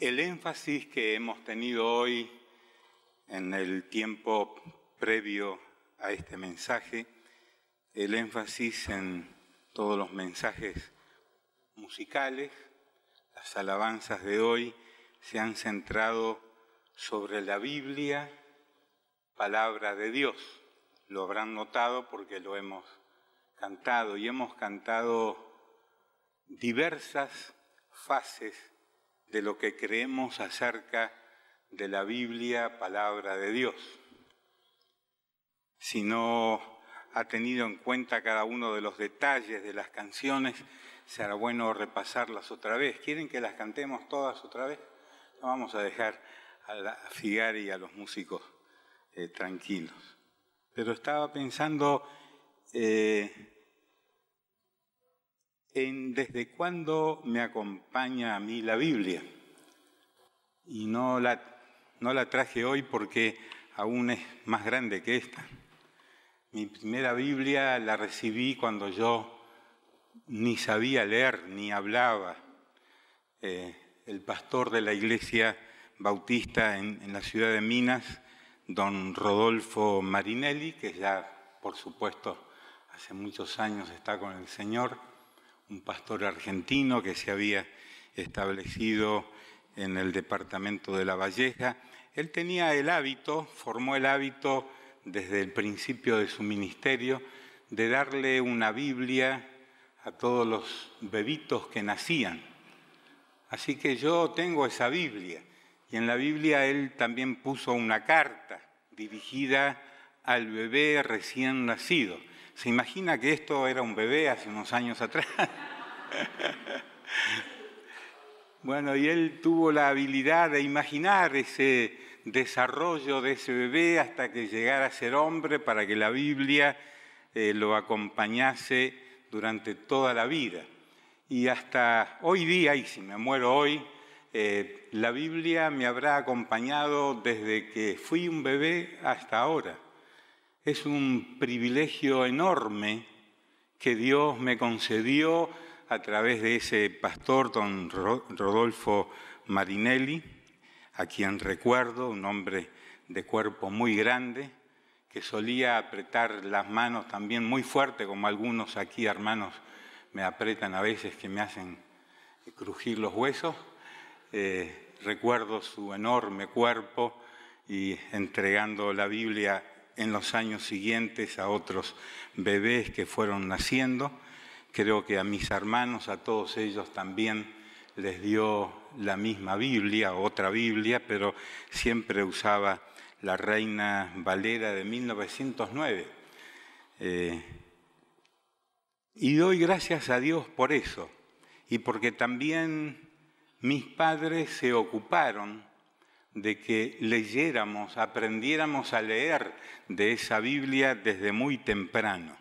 El énfasis que hemos tenido hoy en el tiempo previo a este mensaje, el énfasis en todos los mensajes musicales, las alabanzas de hoy se han centrado sobre la Biblia, palabra de Dios. Lo habrán notado porque lo hemos cantado y hemos cantado diversas fases de lo que creemos acerca de la Biblia, palabra de Dios. Si no ha tenido en cuenta cada uno de los detalles de las canciones, será bueno repasarlas otra vez. ¿Quieren que las cantemos todas otra vez? No, vamos a dejar a Figari y a los músicos tranquilos. Pero estaba pensando en desde cuándo me acompaña a mí la Biblia. Y no la traje hoy porque aún es más grande que esta. Mi primera Biblia la recibí cuando yo ni sabía leer ni hablaba. El pastor de la iglesia bautista en la ciudad de Minas, don Rodolfo Marinelli, que ya, por supuesto, hace muchos años está con el Señor, un pastor argentino que se había establecido en el departamento de La Valleja. Él tenía el hábito, formó el hábito desde el principio de su ministerio, de darle una Biblia a todos los bebitos que nacían. Así que yo tengo esa Biblia, y en la Biblia él también puso una carta dirigida al bebé recién nacido. ¿Se imagina que esto era un bebé hace unos años atrás? Bueno, y él tuvo la habilidad de imaginar ese desarrollo de ese bebé hasta que llegara a ser hombre para que la Biblia lo acompañase durante toda la vida. Y hasta hoy día, y si me muero hoy, la Biblia me habrá acompañado desde que fui un bebé hasta ahora. Es un privilegio enorme que Dios me concedió a través de ese pastor, don Rodolfo Marinelli, a quien recuerdo, un hombre de cuerpo muy grande, que solía apretar las manos también muy fuerte, como algunos aquí hermanos me apretan a veces que me hacen crujir los huesos. Recuerdo su enorme cuerpo y entregando la Biblia en los años siguientes a otros bebés que fueron naciendo. Creo que a mis hermanos, a todos ellos también les dio la misma Biblia, otra Biblia, pero siempre usaba la Reina Valera de 1909. Y doy gracias a Dios por eso, y porque también mis padres se ocuparon de que leyéramos, aprendiéramos a leer de esa Biblia desde muy temprano.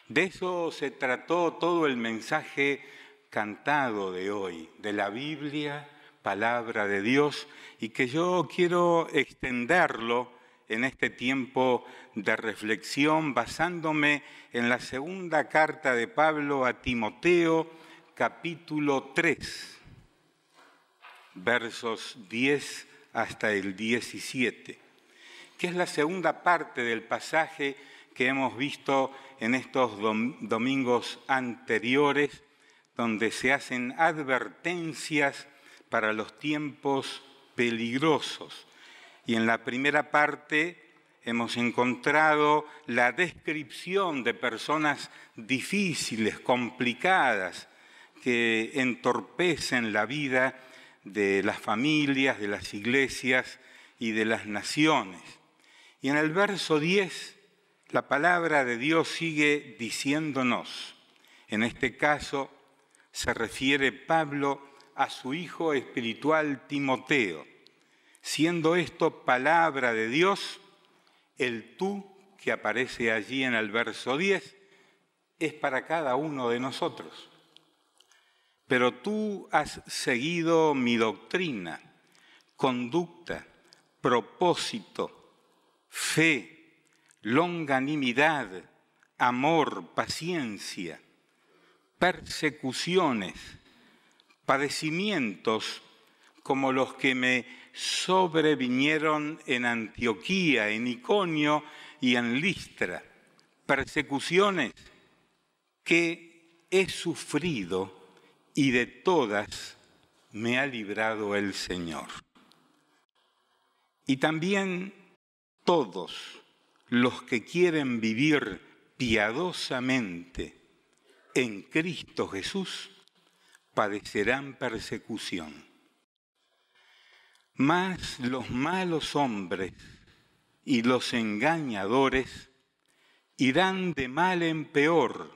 De eso se trató todo el mensaje cantado de hoy, de la Biblia, palabra de Dios, y que yo quiero extenderlo en este tiempo de reflexión basándome en la segunda carta de Pablo a Timoteo, capítulo 3, versos 10 hasta el 17, que es la segunda parte del pasaje que hemos visto en estos domingos anteriores, donde se hacen advertencias para los tiempos peligrosos. Y en la primera parte hemos encontrado la descripción de personas difíciles, complicadas, que entorpecen la vida de las familias, de las iglesias y de las naciones. Y en el verso 10, la palabra de Dios sigue diciéndonos, en este caso se refiere Pablo a su hijo espiritual Timoteo, siendo esto palabra de Dios, el tú que aparece allí en el verso 10 es para cada uno de nosotros. Pero tú has seguido mi doctrina, conducta, propósito, fe, longanimidad, amor, paciencia, persecuciones, padecimientos, como los que me sobrevinieron en Antioquía, en Iconio y en Listra, persecuciones que he sufrido y de todas me ha librado el Señor. Y también todos los que quieren vivir piadosamente en Cristo Jesús padecerán persecución. Mas los malos hombres y los engañadores irán de mal en peor,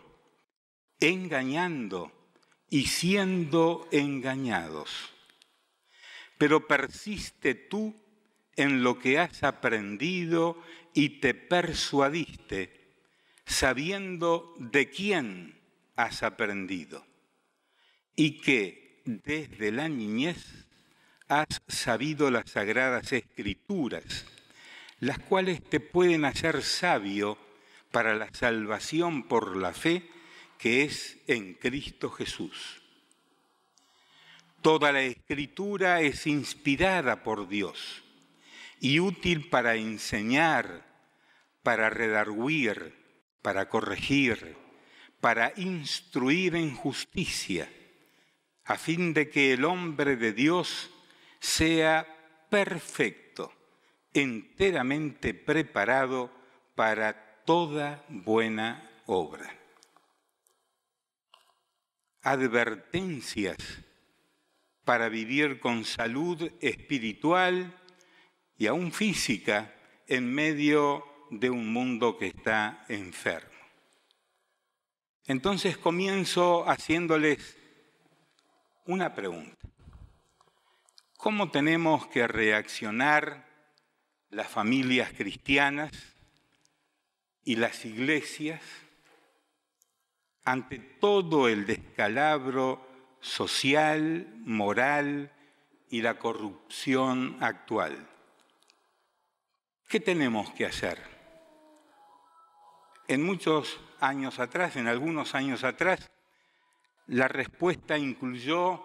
engañando y siendo engañados. Pero persiste tú en lo que has aprendido y te persuadiste, sabiendo de quién has aprendido, y que desde la niñez has sabido las sagradas Escrituras, las cuales te pueden hacer sabio para la salvación por la fe que es en Cristo Jesús. Toda la Escritura es inspirada por Dios y útil para enseñar, para redarguir, para corregir, para instruir en justicia, a fin de que el hombre de Dios sea perfecto, enteramente preparado para toda buena obra. Advertencias para vivir con salud espiritual y aún física en medio de un mundo que está enfermo. Entonces comienzo haciéndoles una pregunta. ¿Cómo tenemos que reaccionar las familias cristianas y las iglesias ante todo el descalabro social, moral y la corrupción actual? ¿Qué tenemos que hacer? En algunos años atrás, la respuesta incluyó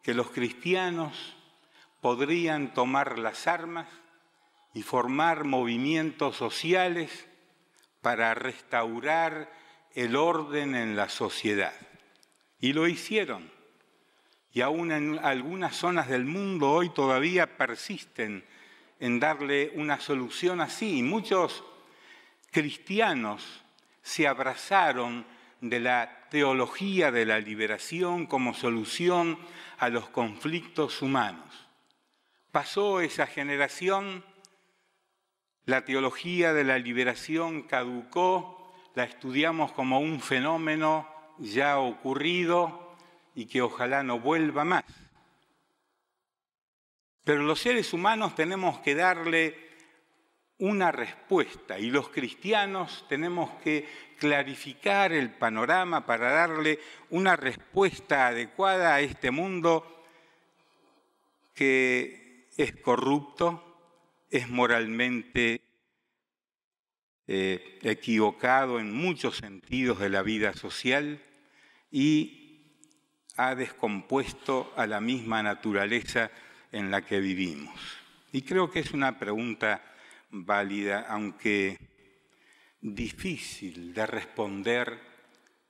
que los cristianos podrían tomar las armas y formar movimientos sociales para restaurar el orden en la sociedad. Y lo hicieron. Y aún en algunas zonas del mundo hoy todavía persisten en darle una solución así. Y muchos cristianos se abrazaron de la teología de la liberación como solución a los conflictos humanos. Pasó esa generación, la teología de la liberación caducó, la estudiamos como un fenómeno ya ocurrido y que ojalá no vuelva más. Pero los seres humanos tenemos que darle una respuesta y los cristianos tenemos que clarificar el panorama para darle una respuesta adecuada a este mundo que es corrupto, es moralmente equivocado en muchos sentidos de la vida social y ha descompuesto a la misma naturaleza en la que vivimos. Y creo que es una pregunta válida, aunque difícil de responder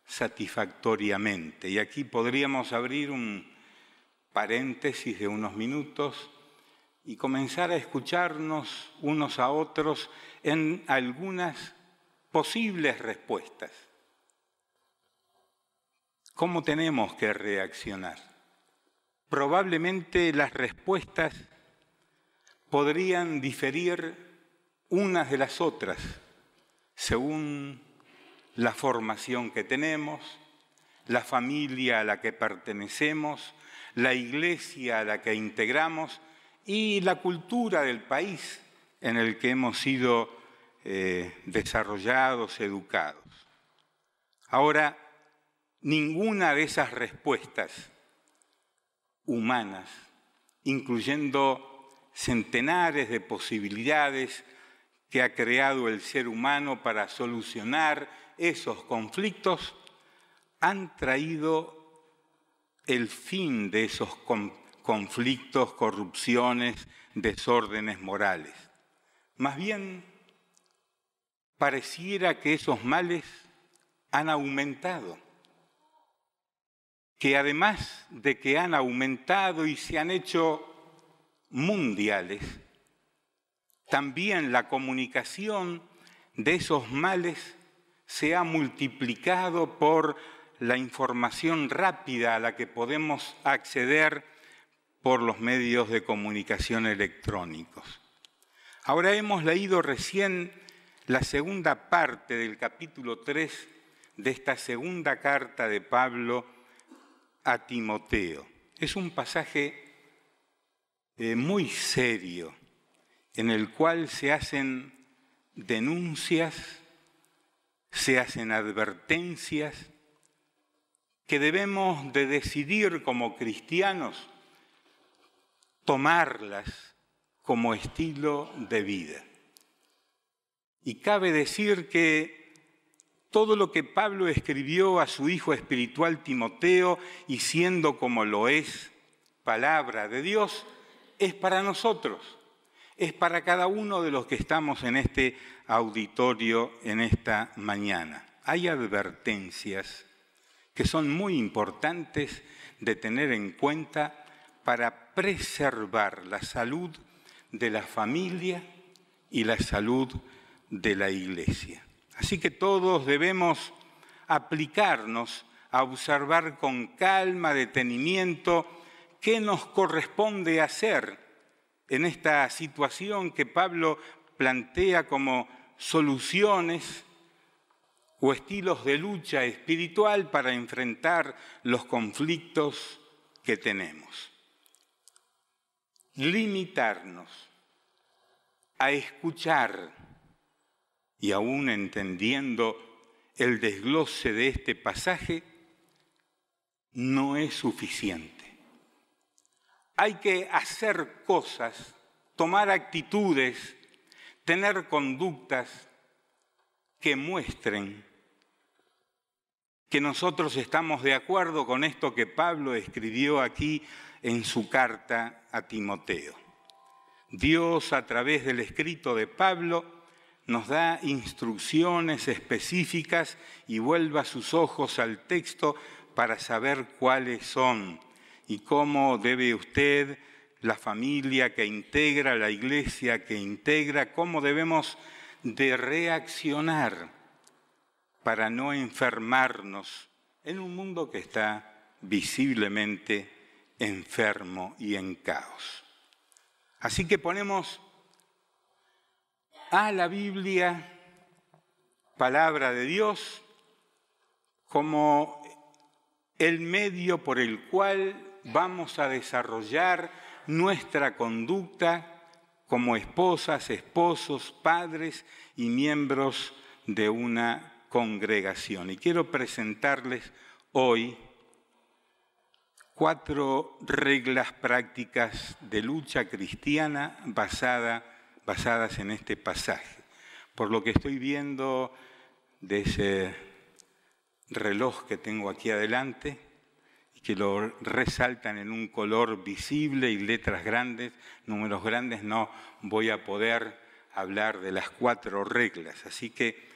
satisfactoriamente. Y aquí podríamos abrir un paréntesis de unos minutos y comenzar a escucharnos unos a otros en algunas posibles respuestas. ¿Cómo tenemos que reaccionar? Probablemente las respuestas podrían diferir unas de las otras, según la formación que tenemos, la familia a la que pertenecemos, la iglesia a la que integramos y la cultura del país en el que hemos sido desarrollados, educados. Ahora, ninguna de esas respuestas humanas, incluyendo centenares de posibilidades que ha creado el ser humano para solucionar esos conflictos, han traído el fin de esos conflictos, corrupciones, desórdenes morales. Más bien, pareciera que esos males han aumentado, que además de que han aumentado y se han hecho mundiales, también la comunicación de esos males se ha multiplicado por la información rápida a la que podemos acceder por los medios de comunicación electrónicos. Ahora hemos leído recién la segunda parte del capítulo 3 de esta segunda carta de Pablo a Timoteo. Es un pasaje muy serio en el cual se hacen denuncias, se hacen advertencias que debemos de decidir como cristianos tomarlas como estilo de vida. Y cabe decir que todo lo que Pablo escribió a su hijo espiritual Timoteo, y siendo como lo es palabra de Dios, es para nosotros, es para cada uno de los que estamos en este auditorio en esta mañana. Hay advertencias que son muy importantes de tener en cuenta para preservar la salud de la familia y la salud de la Iglesia. Así que todos debemos aplicarnos a observar con calma, detenimiento, qué nos corresponde hacer en esta situación que Pablo plantea como soluciones o estilos de lucha espiritual para enfrentar los conflictos que tenemos. Limitarnos a escuchar, y aún entendiendo el desglose de este pasaje, no es suficiente. Hay que hacer cosas, tomar actitudes, tener conductas que muestren que nosotros estamos de acuerdo con esto que Pablo escribió aquí en su carta a Timoteo. Dios, a través del escrito de Pablo, nos da instrucciones específicas y vuelva sus ojos al texto para saber cuáles son y cómo debe usted, la familia que integra, la iglesia que integra, cómo debemos de reaccionar para no enfermarnos en un mundo que está visiblemente enfermo y en caos. Así que ponemos a la Biblia, palabra de Dios, como el medio por el cual vamos a desarrollar nuestra conducta como esposas, esposos, padres y miembros de una congregación. Y quiero presentarles hoy 4 reglas prácticas de lucha cristiana basadas en este pasaje. Por lo que estoy viendo de ese reloj que tengo aquí adelante, y que lo resaltan en un color visible y letras grandes, números grandes, no voy a poder hablar de las 4 reglas, así que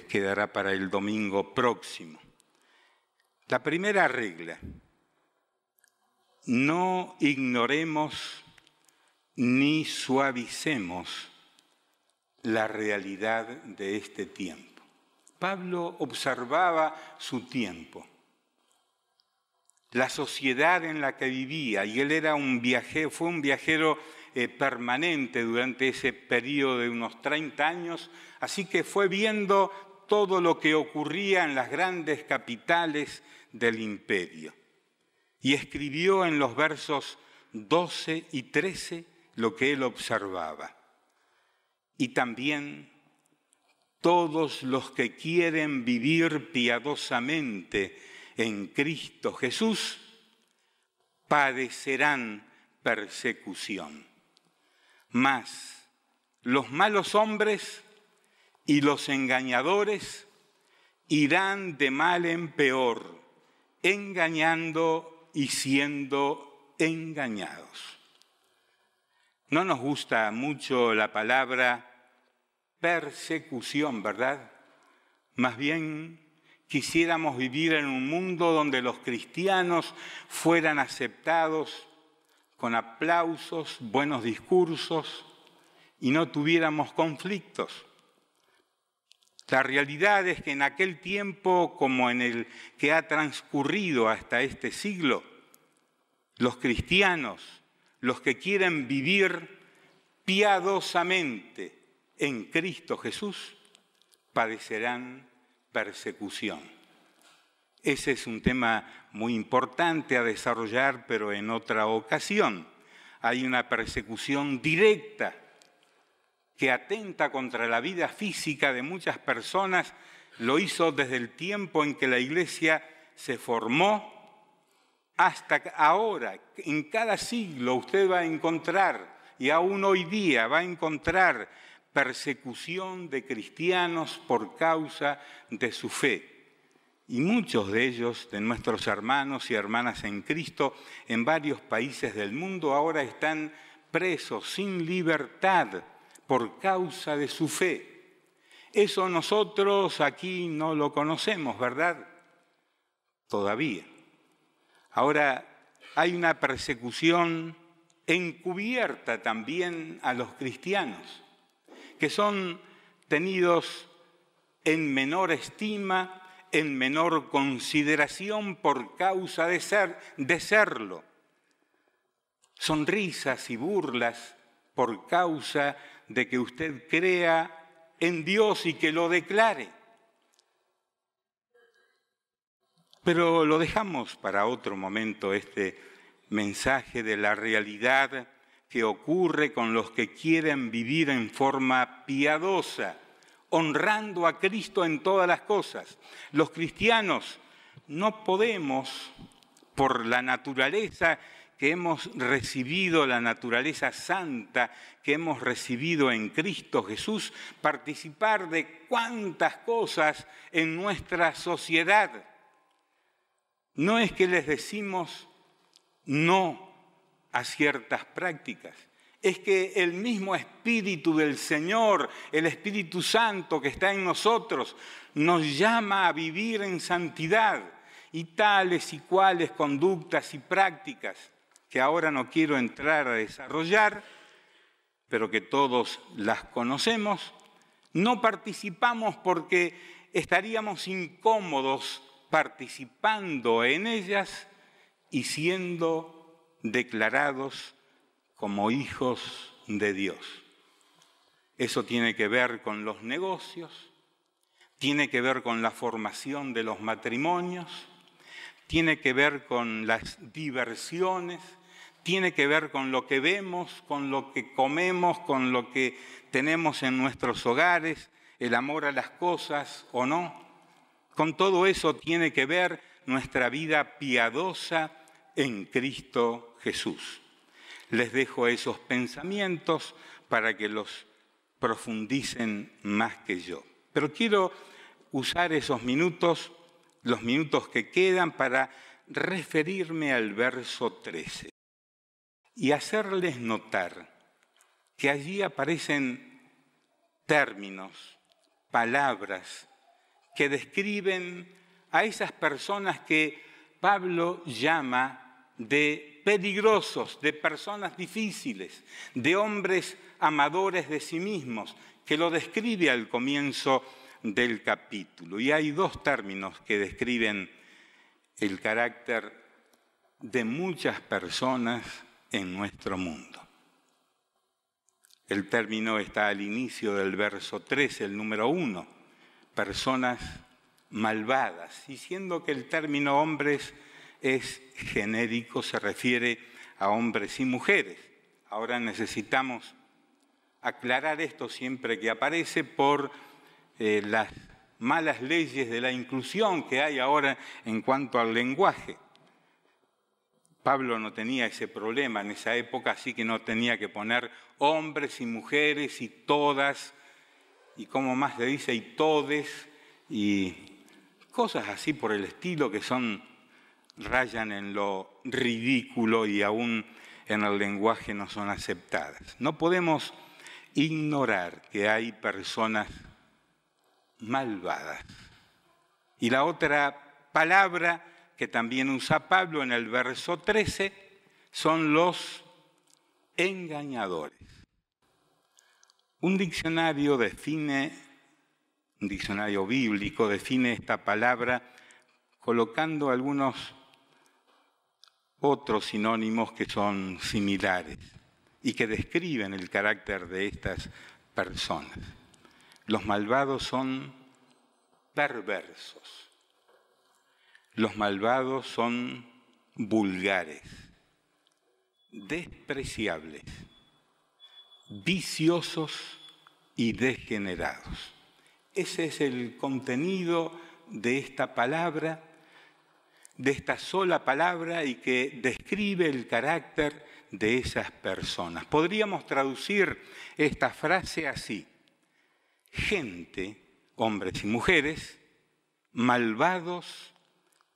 quedará para el domingo próximo. La primera regla: no ignoremos ni suavicemos la realidad de este tiempo. Pablo observaba su tiempo, la sociedad en la que vivía, y él era fue un viajero permanente durante ese periodo de unos 30 años, así que fue viendo todo lo que ocurría en las grandes capitales del imperio. Y escribió en los versos 12 y 13 lo que él observaba. Y también todos los que quieren vivir piadosamente en Cristo Jesús padecerán persecución. Mas los malos hombres y los engañadores irán de mal en peor, engañando y siendo engañados. No nos gusta mucho la palabra persecución, ¿verdad? Más bien quisiéramos vivir en un mundo donde los cristianos fueran aceptados con aplausos, buenos discursos y no tuviéramos conflictos. La realidad es que en aquel tiempo, como en el que ha transcurrido hasta este siglo, los cristianos, los que quieren vivir piadosamente en Cristo Jesús, padecerán persecución. Ese es un tema muy importante a desarrollar, pero en otra ocasión. Hay una persecución directa que atenta contra la vida física de muchas personas. Lo hizo desde el tiempo en que la Iglesia se formó hasta ahora. En cada siglo usted va a encontrar, y aún hoy día va a encontrar, persecución de cristianos por causa de su fe. Y muchos de ellos, de nuestros hermanos y hermanas en Cristo, en varios países del mundo, ahora están presos sin libertad por causa de su fe. Eso nosotros aquí no lo conocemos, ¿verdad? Todavía. Ahora, hay una persecución encubierta también a los cristianos, que son tenidos en menor estima, en menor consideración por causa de serlo. Sonrisas y burlas por causa de que usted crea en Dios y que lo declare. Pero lo dejamos para otro momento, este mensaje de la realidad que ocurre con los que quieren vivir en forma piadosa, honrando a Cristo en todas las cosas. Los cristianos no podemos, por la naturaleza que hemos recibido, la naturaleza santa que hemos recibido en Cristo Jesús, participar de cuantas cosas en nuestra sociedad. No es que les decimos no a ciertas prácticas, es que el mismo Espíritu del Señor, el Espíritu Santo que está en nosotros, nos llama a vivir en santidad y tales y cuales conductas y prácticas que ahora no quiero entrar a desarrollar, pero que todos las conocemos, no participamos porque estaríamos incómodos participando en ellas y siendo declarados como hijos de Dios. Eso tiene que ver con los negocios, tiene que ver con la formación de los matrimonios, tiene que ver con las diversiones, tiene que ver con lo que vemos, con lo que comemos, con lo que tenemos en nuestros hogares, el amor a las cosas o no. Con todo eso tiene que ver nuestra vida piadosa en Cristo Jesús. Les dejo esos pensamientos para que los profundicen más que yo. Pero quiero usar esos minutos, los minutos que quedan, para referirme al verso 13 y hacerles notar que allí aparecen términos, palabras que describen a esas personas que Pablo llama de peligrosos, de personas difíciles, de hombres amadores de sí mismos, que lo describe al comienzo del capítulo. Y hay dos términos que describen el carácter de muchas personas en nuestro mundo. El término está al inicio del verso 13, el número 1, personas malvadas. Y siendo que el término hombres es genérico, se refiere a hombres y mujeres. Ahora necesitamos aclarar esto siempre que aparece por las malas leyes de la inclusión que hay ahora en cuanto al lenguaje. Pablo no tenía ese problema en esa época, así que no tenía que poner hombres y mujeres y todas, y como más le dice, y todes, y cosas así por el estilo que son rayan en lo ridículo y aún en el lenguaje no son aceptadas. No podemos ignorar que hay personas malvadas. Y la otra palabra que también usa Pablo en el verso 13 son los engañadores. Un diccionario bíblico define esta palabra colocando algunos otros sinónimos que son similares y que describen el carácter de estas personas. Los malvados son perversos. Los malvados son vulgares, despreciables, viciosos y degenerados. Ese es el contenido de esta palabra, de esta sola palabra, y que describe el carácter de esas personas. Podríamos traducir esta frase así: gente, hombres y mujeres, malvados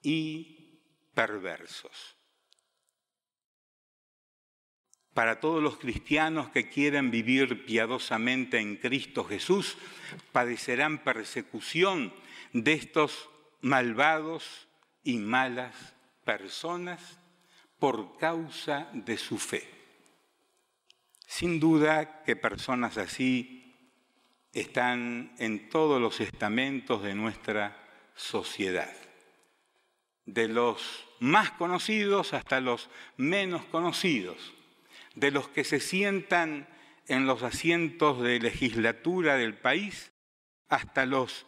y perversos. Para todos los cristianos que quieren vivir piadosamente en Cristo Jesús, padecerán persecución de estos malvados y malas personas por causa de su fe. Sin duda que personas así están en todos los estamentos de nuestra sociedad, de los más conocidos hasta los menos conocidos, de los que se sientan en los asientos de legislatura del país hasta los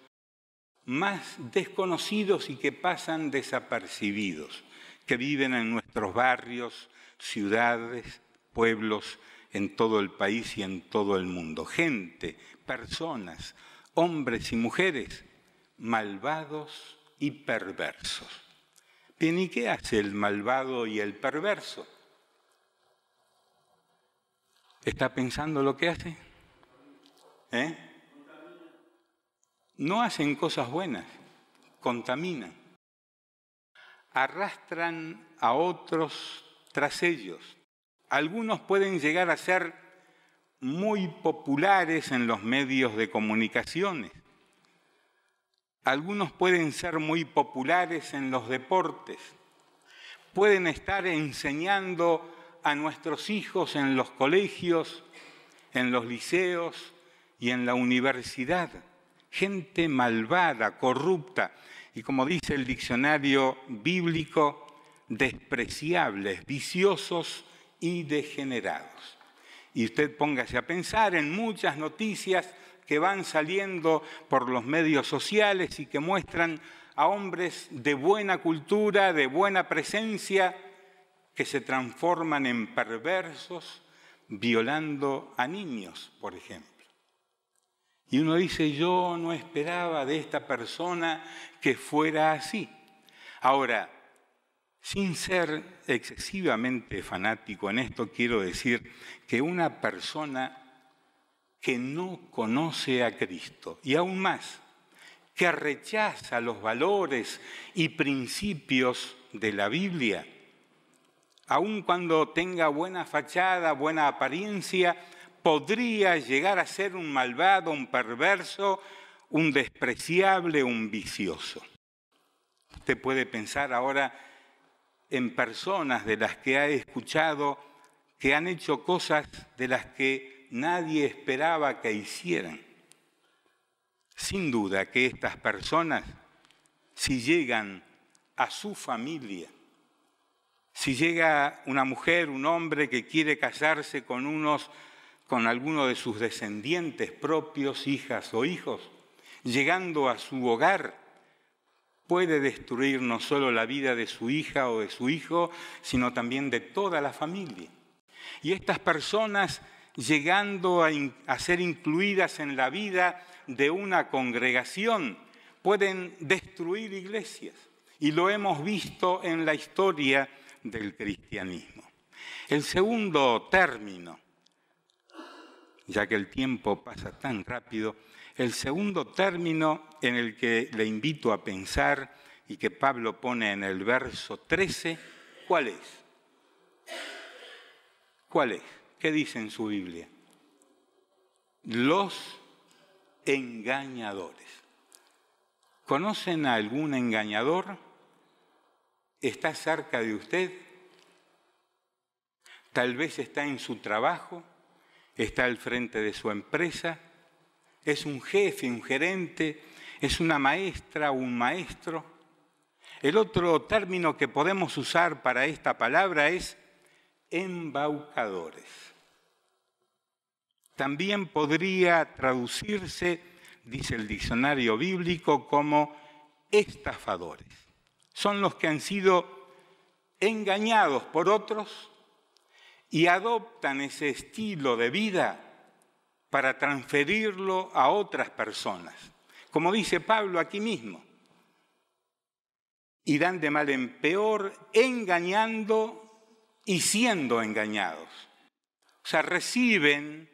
más desconocidos y que pasan desapercibidos, que viven en nuestros barrios, ciudades, pueblos, en todo el país y en todo el mundo. Gente, personas, hombres y mujeres, malvados y perversos. Bien, ¿y qué hace el malvado y el perverso? ¿Está pensando lo que hace? No hacen cosas buenas, contaminan. Arrastran a otros tras ellos. Algunos pueden llegar a ser muy populares en los medios de comunicaciones. Algunos pueden ser muy populares en los deportes. Pueden estar enseñando a nuestros hijos en los colegios, en los liceos y en la universidad. Gente malvada, corrupta y, como dice el diccionario bíblico, despreciables, viciosos y degenerados. Y usted póngase a pensar en muchas noticias que van saliendo por los medios sociales y que muestran a hombres de buena cultura, de buena presencia, que se transforman en perversos, violando a niños, por ejemplo. Y uno dice, yo no esperaba de esta persona que fuera así. Ahora, sin ser excesivamente fanático en esto, quiero decir que una persona que no conoce a Cristo, y aún más, que rechaza los valores y principios de la Biblia, aun cuando tenga buena fachada, buena apariencia, podría llegar a ser un malvado, un perverso, un despreciable, un vicioso. Usted puede pensar ahora en personas de las que ha escuchado que han hecho cosas de las que nadie esperaba que hicieran. Sin duda que estas personas, si llegan a su familia, si llega una mujer, un hombre que quiere casarse con alguno de sus descendientes propios, hijas o hijos, llegando a su hogar, puede destruir no solo la vida de su hija o de su hijo, sino también de toda la familia. Y estas personas, llegando a ser incluidas en la vida de una congregación, pueden destruir iglesias. Y lo hemos visto en la historia del cristianismo. El segundo término, ya que el tiempo pasa tan rápido, el segundo término en el que le invito a pensar y que Pablo pone en el verso 13, ¿cuál es? ¿Cuál es? ¿Qué dice en su Biblia? Los engañadores. ¿Conocen a algún engañador? ¿Está cerca de usted? Tal vez está en su trabajo, está al frente de su empresa, es un jefe, un gerente, es una maestra, un maestro. El otro término que podemos usar para esta palabra es embaucadores. También podría traducirse, dice el diccionario bíblico, como estafadores. Son los que han sido engañados por otros y adoptan ese estilo de vida para transferirlo a otras personas. Como dice Pablo aquí mismo, irán de mal en peor, engañando y siendo engañados. O sea, reciben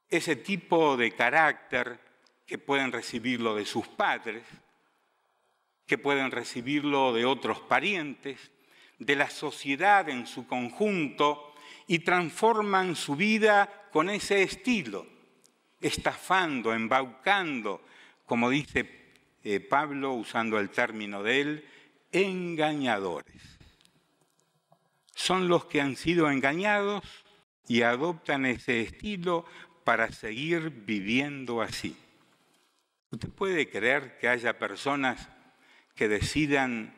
ese tipo de carácter que pueden recibirlo de sus padres, que pueden recibirlo de otros parientes, de la sociedad en su conjunto, y transforman su vida con ese estilo, estafando, embaucando, como dice Pablo, usando el término de él, engañadores. Son los que han sido engañados y adoptan ese estilo para seguir viviendo así. ¿Usted puede creer que haya personas que decidan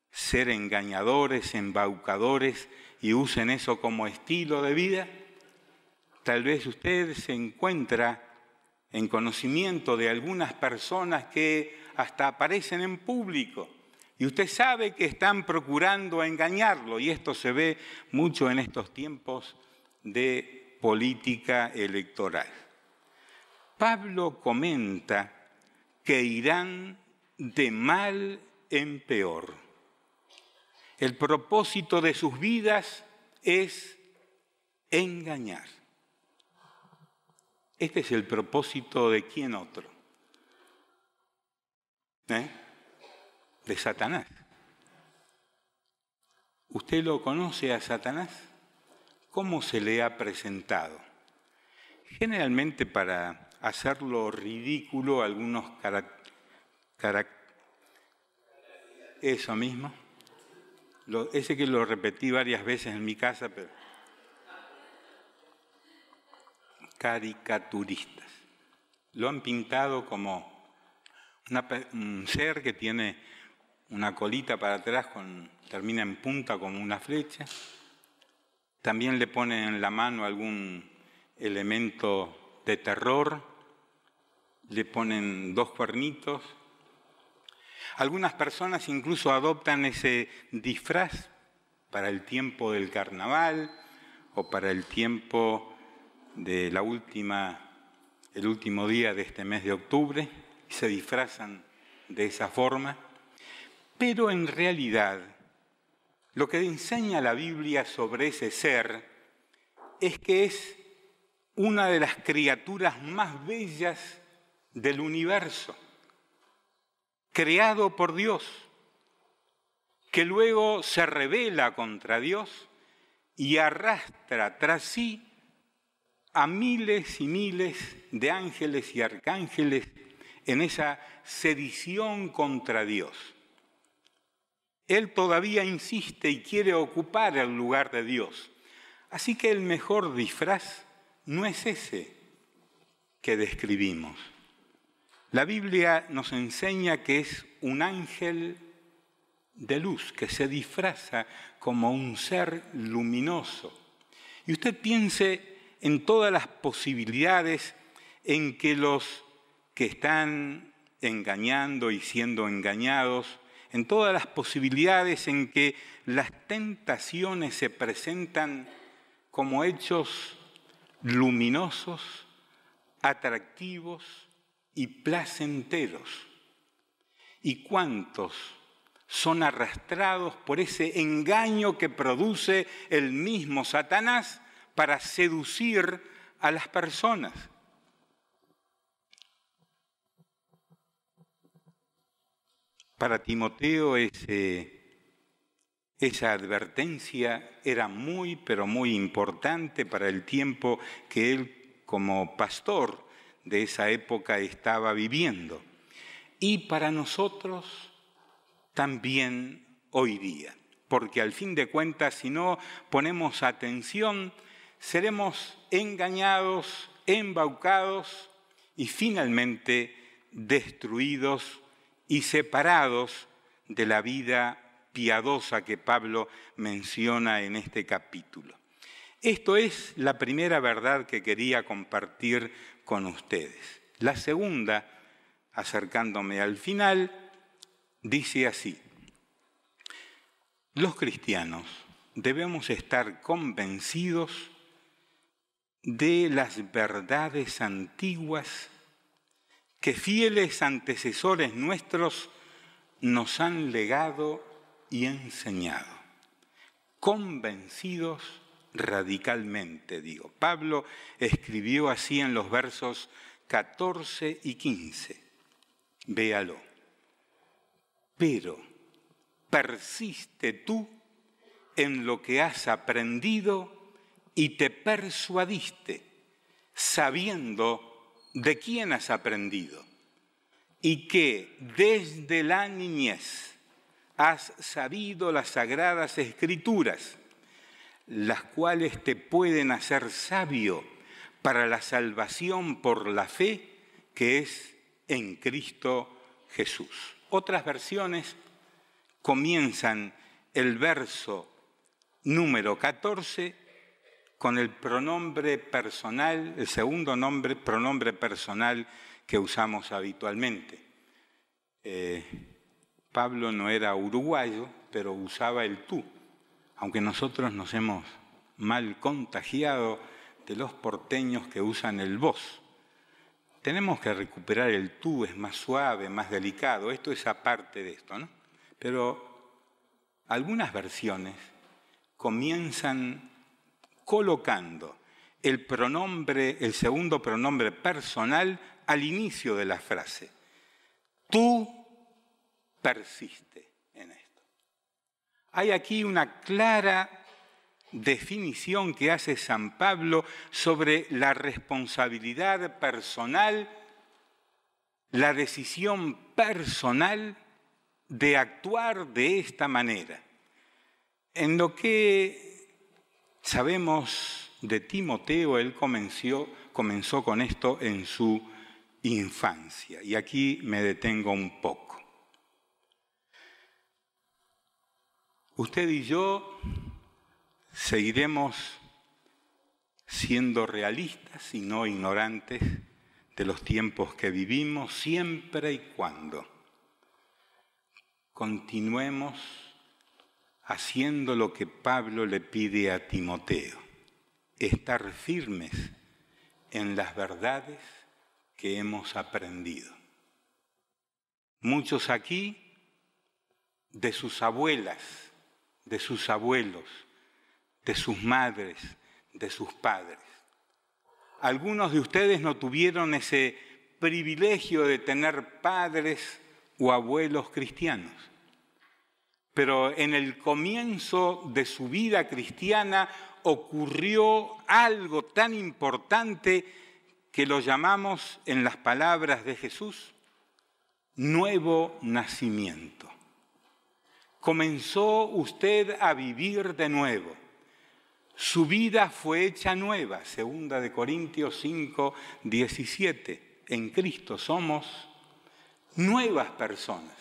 ser engañadores, embaucadores y usen eso como estilo de vida? Tal vez usted se encuentra en conocimiento de algunas personas que hasta aparecen en público y usted sabe que están procurando engañarlo, y esto se ve mucho en estos tiempos de política electoral. Pablo comenta que irán de mal en peor. El propósito de sus vidas es engañar. Este es el propósito de ¿quién otro? De Satanás. ¿Usted lo conoce a Satanás? ¿Cómo se le ha presentado? Generalmente para hacerlo ridículo, algunos eso mismo. Ese que lo repetí varias veces en mi casa, pero caricaturistas. Lo han pintado como un ser que tiene una colita para atrás, termina en punta como una flecha. También le ponen en la mano algún elemento de terror, le ponen 2 cuernitos. Algunas personas incluso adoptan ese disfraz para el tiempo del carnaval o para el tiempo de el último día de este mes de octubre, y se disfrazan de esa forma. Pero en realidad, lo que enseña la Biblia sobre ese ser es que es una de las criaturas más bellas del universo, creado por Dios, que luego se rebela contra Dios y arrastra tras sí a miles y miles de ángeles y arcángeles en esa sedición contra Dios. Él todavía insiste y quiere ocupar el lugar de Dios. Así que el mejor disfraz no es ese que describimos. La Biblia nos enseña que es un ángel de luz, que se disfraza como un ser luminoso. Y usted piense en todas las posibilidades en que los que están engañando y siendo engañados, en todas las posibilidades en que las tentaciones se presentan como hechos luminosos, atractivos y placenteros. ¿Y cuántos son arrastrados por ese engaño que produce el mismo Satanás para seducir a las personas? Para Timoteo esa advertencia era muy, pero muy importante para el tiempo que él, como pastor de esa época, estaba viviendo. Y para nosotros también hoy día, porque al fin de cuentas, si no ponemos atención, seremos engañados, embaucados y finalmente destruidos y separados de la vida piadosa que Pablo menciona en este capítulo. Esto es la primera verdad que quería compartir con ustedes. La segunda, acercándome al final, dice así: los cristianos debemos estar convencidos de las verdades antiguas que fieles antecesores nuestros nos han legado y enseñado. Convencidos radicalmente, digo. Pablo escribió así en los versos 14 y 15. Véalo. Pero persiste tú en lo que has aprendido y te persuadiste, sabiendo de quién has aprendido y que desde la niñez has sabido las sagradas escrituras, las cuales te pueden hacer sabio para la salvación por la fe que es en Cristo Jesús. Otras versiones comienzan el verso número 14 con el pronombre personal, el segundo pronombre personal que usamos habitualmente. Pablo no era uruguayo, pero usaba el tú, aunque nosotros nos hemos mal contagiado de los porteños que usan el vos. Tenemos que recuperar el tú, es más suave, más delicado. Esto es aparte de esto, ¿no? Pero algunas versiones comienzan colocando el segundo pronombre personal al inicio de la frase. Tú persiste en esto. Hay aquí una clara definición que hace San Pablo sobre la responsabilidad personal, la decisión personal de actuar de esta manera. En lo que sabemos de Timoteo, él comenzó con esto en su infancia. Y aquí me detengo un poco. Usted y yo seguiremos siendo realistas y no ignorantes de los tiempos que vivimos, siempre y cuando continuemos haciendo lo que Pablo le pide a Timoteo, estar firmes en las verdades que hemos aprendido. Muchos aquí, de sus abuelas, de sus abuelos, de sus madres, de sus padres. Algunos de ustedes no tuvieron ese privilegio de tener padres o abuelos cristianos, pero en el comienzo de su vida cristiana ocurrió algo tan importante que lo llamamos, en las palabras de Jesús, nuevo nacimiento. Comenzó usted a vivir de nuevo. Su vida fue hecha nueva, 2 Corintios 5, 17. En Cristo somos nuevas personas.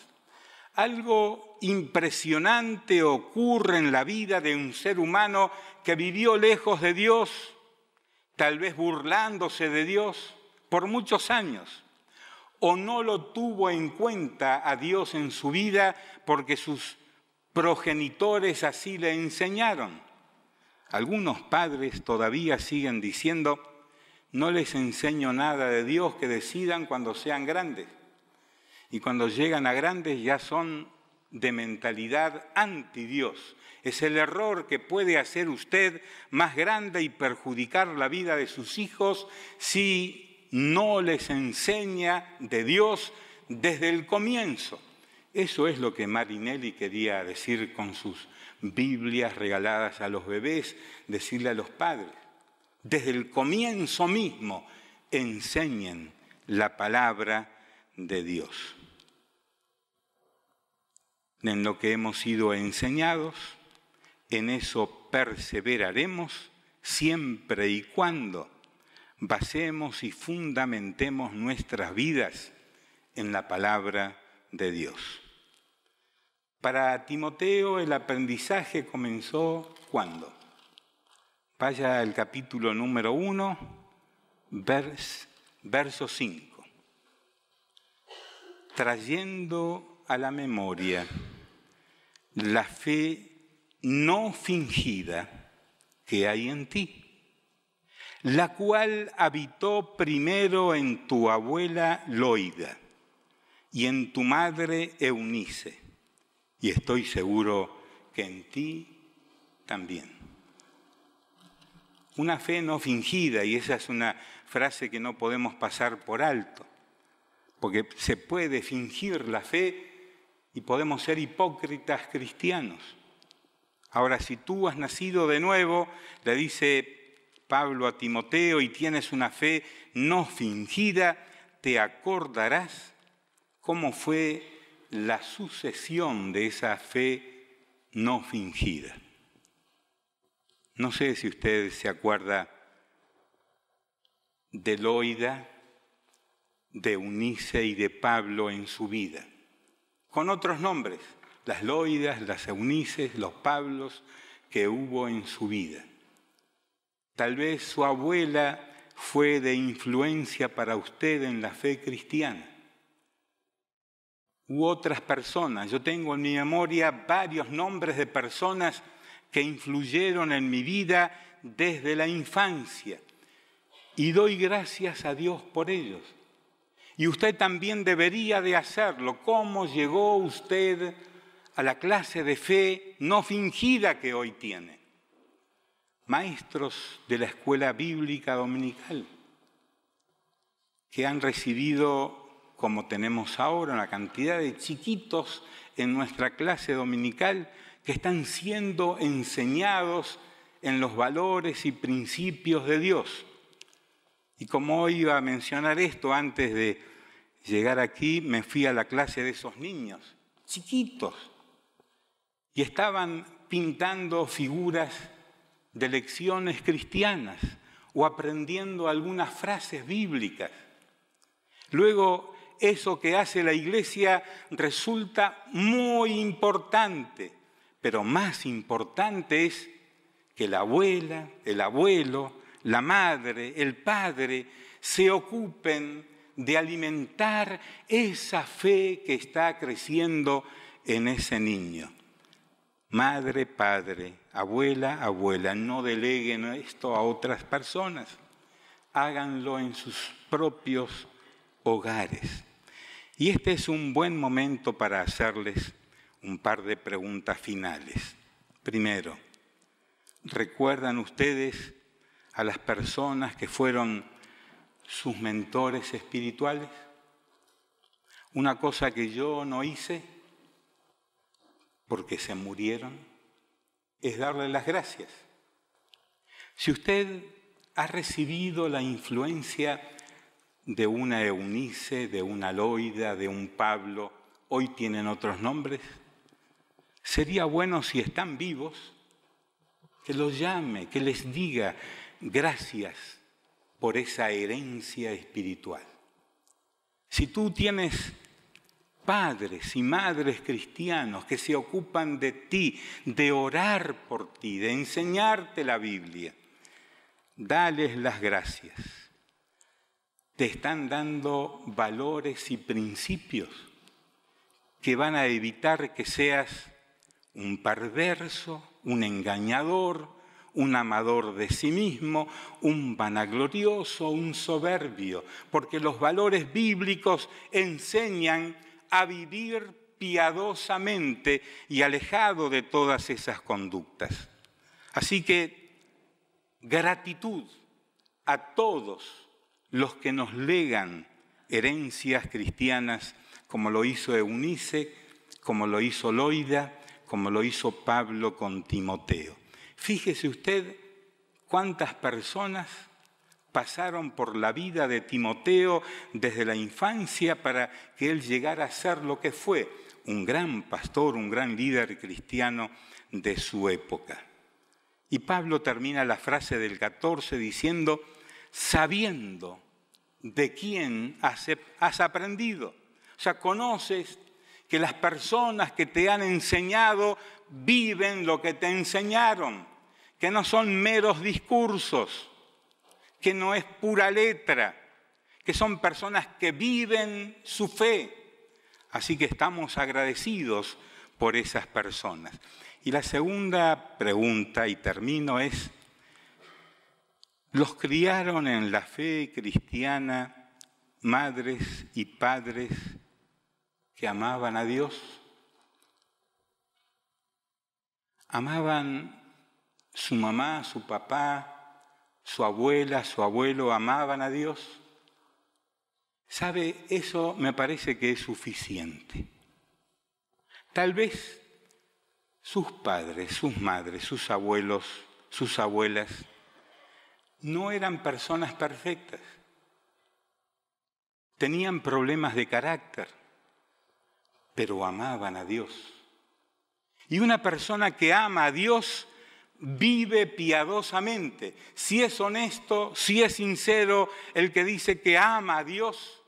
Algo impresionante ocurre en la vida de un ser humano que vivió lejos de Dios, tal vez burlándose de Dios por muchos años, o no lo tuvo en cuenta a Dios en su vida porque sus progenitores así le enseñaron. Algunos padres todavía siguen diciendo: no les enseño nada de Dios, que decidan cuando sean grandes. Y cuando llegan a grandes ya son de mentalidad anti-Dios. Es el error que puede hacer usted más grande y perjudicar la vida de sus hijos si no les enseña de Dios desde el comienzo. Eso es lo que Marinelli quería decir con sus Biblias regaladas a los bebés, decirle a los padres. Desde el comienzo mismo enseñen la palabra de Dios. En lo que hemos sido enseñados, en eso perseveraremos siempre y cuando basemos y fundamentemos nuestras vidas en la palabra de Dios. Para Timoteo el aprendizaje comenzó ¿cuándo? Vaya al capítulo número 1, verso 5. Trayendo a la memoria la fe no fingida que hay en ti, la cual habitó primero en tu abuela Loida y en tu madre Eunice, y estoy seguro que en ti también. Una fe no fingida, y esa es una frase que no podemos pasar por alto, porque se puede fingir la fe y podemos ser hipócritas cristianos. Ahora, si tú has nacido de nuevo, le dice Pablo a Timoteo, y tienes una fe no fingida, te acordarás cómo fue la sucesión de esa fe no fingida. No sé si usted se acuerda de Loida, de Eunice y de Pablo en su vida, con otros nombres, las Loidas, las Eunices, los Pablos que hubo en su vida. Tal vez su abuela fue de influencia para usted en la fe cristiana. U otras personas. Yo tengo en mi memoria varios nombres de personas que influyeron en mi vida desde la infancia. Y doy gracias a Dios por ellos. Y usted también debería de hacerlo. ¿Cómo llegó usted a la clase de fe no fingida que hoy tiene? Maestros de la escuela bíblica dominical que han recibido, como tenemos ahora, una cantidad de chiquitos en nuestra clase dominical que están siendo enseñados en los valores y principios de Dios. Y como hoy iba a mencionar esto, antes de llegar aquí, me fui a la clase de esos niños, chiquitos, y estaban pintando figuras de lecciones cristianas o aprendiendo algunas frases bíblicas. Luego, eso que hace la iglesia resulta muy importante, pero más importante es que la abuela, el abuelo, la madre, el padre se ocupen de alimentar esa fe que está creciendo en ese niño. Madre, padre, abuela, abuela, no deleguen esto a otras personas. Háganlo en sus propios hogares. Y este es un buen momento para hacerles un par de preguntas finales. Primero, ¿recuerdan ustedes a las personas que fueron sus mentores espirituales? Una cosa que yo no hice, porque se murieron, es darle las gracias. Si usted ha recibido la influencia de una Eunice, de una Loida, de un Pablo, hoy tienen otros nombres, sería bueno, si están vivos, que los llame, que les diga gracias por esa herencia espiritual. Si tú tienes padres y madres cristianos que se ocupan de ti, de orar por ti, de enseñarte la Biblia, dales las gracias. Te están dando valores y principios que van a evitar que seas un perverso, un engañador, un amador de sí mismo, un vanaglorioso, un soberbio, porque los valores bíblicos enseñan a vivir piadosamente y alejado de todas esas conductas. Así que gratitud a todos los que nos legan herencias cristianas, como lo hizo Eunice, como lo hizo Loida, como lo hizo Pablo con Timoteo. Fíjese usted cuántas personas pasaron por la vida de Timoteo desde la infancia para que él llegara a ser lo que fue, un gran pastor, un gran líder cristiano de su época. Y Pablo termina la frase del 14 diciendo, sabiendo de quién has aprendido. O sea, conoces que las personas que te han enseñado viven lo que te enseñaron, que no son meros discursos, que no es pura letra, que son personas que viven su fe. Así que estamos agradecidos por esas personas. Y la segunda pregunta, y termino, es, ¿los criaron en la fe cristiana madres y padres que amaban a Dios? ¿Amaban su mamá, su papá, su abuela, su abuelo, amaban a Dios? ¿Sabe? Eso me parece que es suficiente. Tal vez sus padres, sus madres, sus abuelos, sus abuelas, no eran personas perfectas. Tenían problemas de carácter, pero amaban a Dios. Y una persona que ama a Dios vive piadosamente. Si es honesto, si es sincero, el que dice que ama a Dios,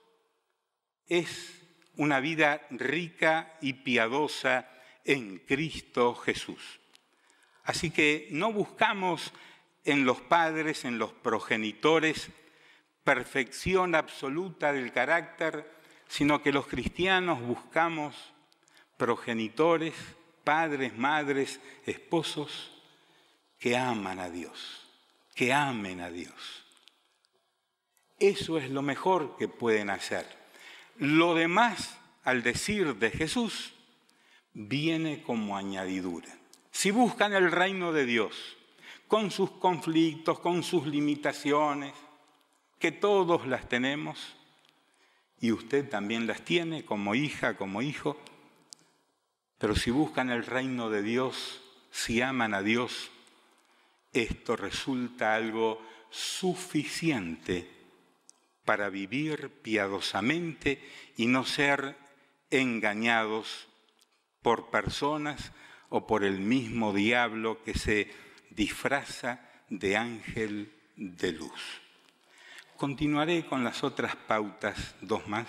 es una vida rica y piadosa en Cristo Jesús. Así que no buscamos en los padres, en los progenitores, perfección absoluta del carácter, sino que los cristianos buscamos progenitores, padres, madres, esposos, que aman a Dios, que amen a Dios. Eso es lo mejor que pueden hacer. Lo demás, al decir de Jesús, viene como añadidura. Si buscan el reino de Dios, con sus conflictos, con sus limitaciones, que todos las tenemos, y usted también las tiene como hija, como hijo, pero si buscan el reino de Dios, si aman a Dios, esto resulta algo suficiente para vivir piadosamente y no ser engañados por personas o por el mismo diablo que se disfraza de ángel de luz. Continuaré con las otras pautas, 2 más,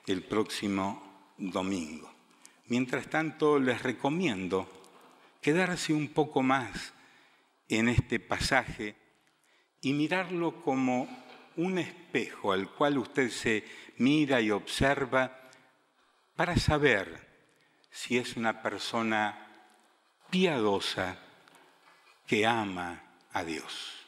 el próximo domingo. Mientras tanto, les recomiendo quedarse un poco más en este pasaje y mirarlo como un espejo al cual usted se mira y observa para saber si es una persona piadosa que ama a Dios.